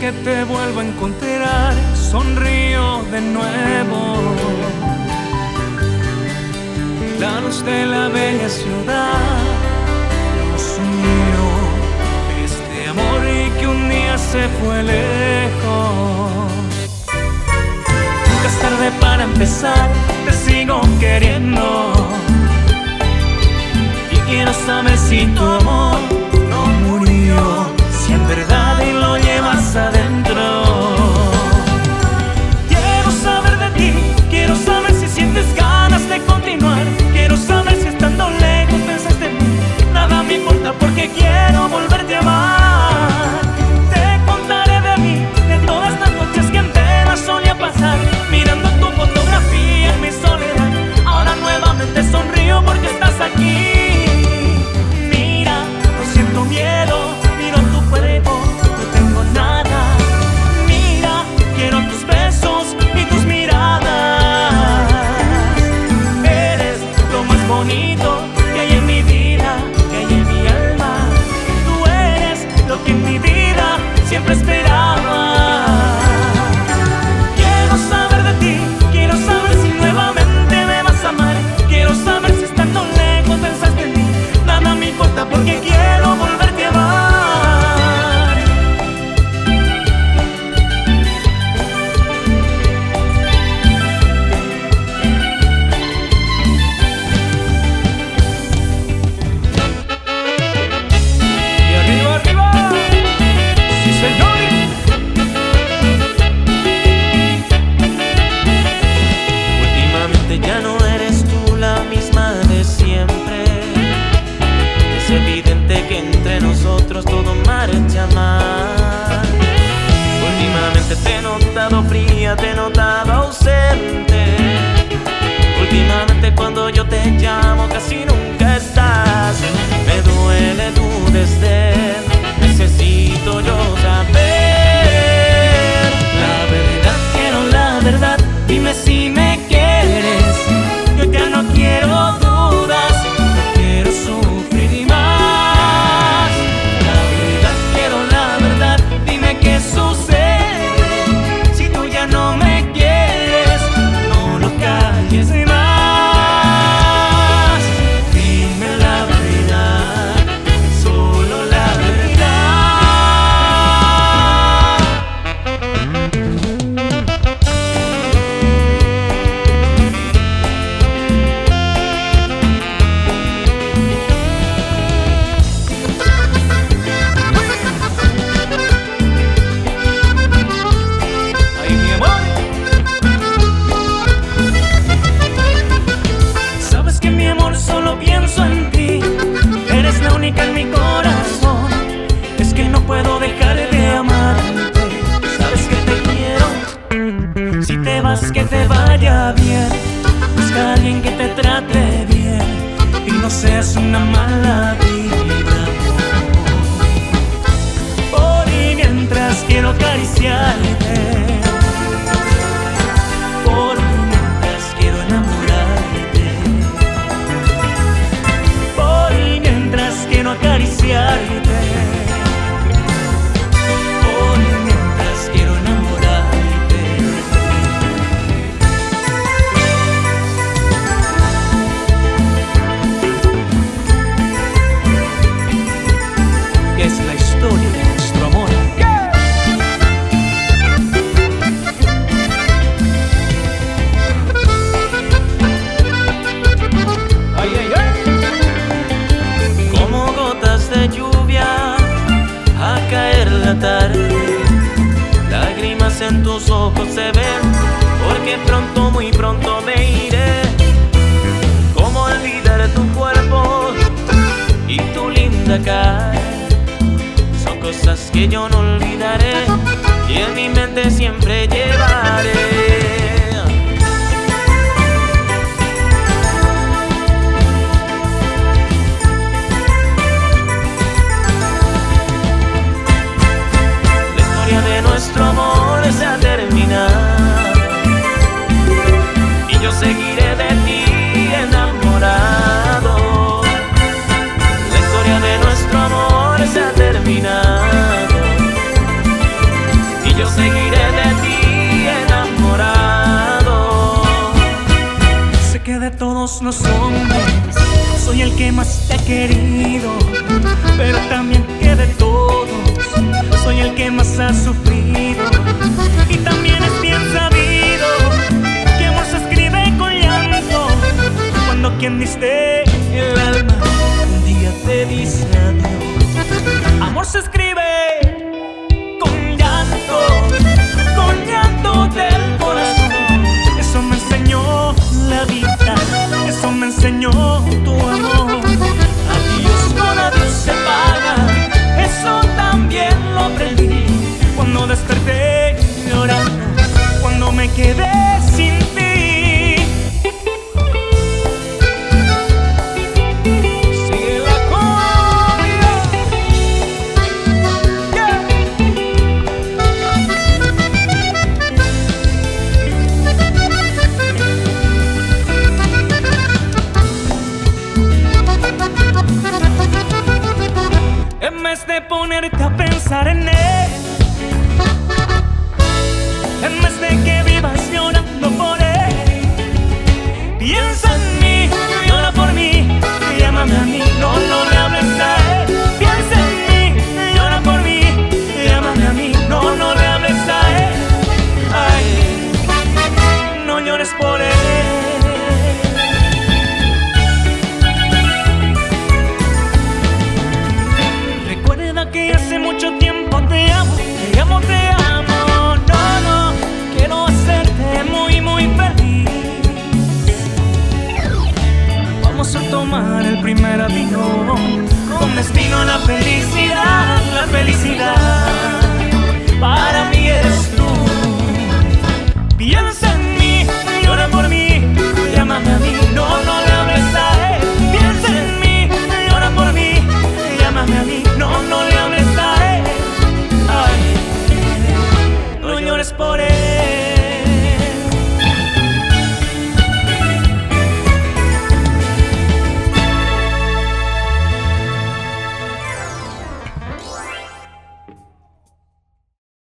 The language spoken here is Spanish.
que te vuelvo a encontrar, sonrío de nuevo. La luz de la bella ciudad nos unió, este amor y que un día se fue lejos. Nunca es tarde para empezar, te sigo queriendo. Y quiero saber si tu amor no murió, si en verdad y lo llevas adentro. Quiero saber de ti, quiero saber si sientes ganas de continuar. Quiero saber si estando lejos piensas de mí. Nada me importa porque quiero volverte a amar. Te contaré de mí, de todas las noches que en vela solía pasar, mirando tu fotografía en mi soledad. Ahora nuevamente sonrío porque estás aquí. Mira, no siento miedo, miro tu cuerpo, no tengo nada. Mira, quiero tus besos y tus miradas. Eres lo más bonito que hay en mi vida, que hay en mi alma. Tú eres lo que en mi vida siempre esperaba. Quiero saber de ti, quiero saber si nuevamente me vas a amar. Quiero saber si estando lejos pensaste en mí. Nada me importa porque quiero volverte a amar. Y arriba, arriba, sí señor. Últimamente ya no eres tú la misma de siempre. Es evidente que entre nosotros todo marcha mal. Últimamente te he notado fría, te he notado ausente. Últimamente cuando yo te llamo casi nunca estás. Me duele tu desdén, necesito yo saber la verdad. Quiero la verdad, dime si me quieres. Yo ya no quiero dudas, no quiero sufrir más. La verdad, quiero la verdad, dime qué sucede. Si tú ya no me quieres, no lo calles más. Dime la verdad, solo la verdad. Ay, mi amor. Sabes que mi amor solo pienso en ti. Eres la única en mi corazón. Es que no puedo dejar de amarte. Sabes que te quiero. Si te vas que te vaya bien. Busca a alguien que te trate bien y no seas una mala vibra. Por y mientras quiero acariciarte. Por y mientras quiero enamorarte. Por y mientras quiero acariciarte. Por y mientras quiero enamorarte. Es la historia de nuestro amor. Ay, ay, ay. Como gotas de lluvia a caer la tarde, lágrimas en tus ojos se ven, porque pronto, muy pronto me iré. Cómo olvidar tu cuerpo y tu linda cara. Son cosas que yo no olvidaré y en mi mente siempre llevaré. La historia de nuestro amor se ha terminado y yo seguiré de ti enamorado. La historia de nuestro amor se ha terminado todos los hombres soy el que más te ha querido, pero también que de todos soy el que más ha sufrido. Y también es bien sabido que amor se escribe con llanto, cuando quien diste el alma un día te dice adiós. Amor se escribe con llanto del corazón. Eso me enseñó la vida, eso me enseñó tu amor. Adiós con adiós se paga, eso también lo aprendí cuando desperté llorando, cuando me quedé sin ti. Sigue la cumbia, yeah. En vez de ponerte a pensar en él, en vez de que vivas llorando por él, piensa en mí, llora por mí, llámame a mí, no le hables a él. Piensa en mí, llora por mí, llámame a mí, no le hables a él. Ay, no llores por él. Recuerda que hace mucho tiempo te amo, te amo, te amo. No, quiero hacerte muy, muy feliz. Vamos a tomar el primer avión con destino a la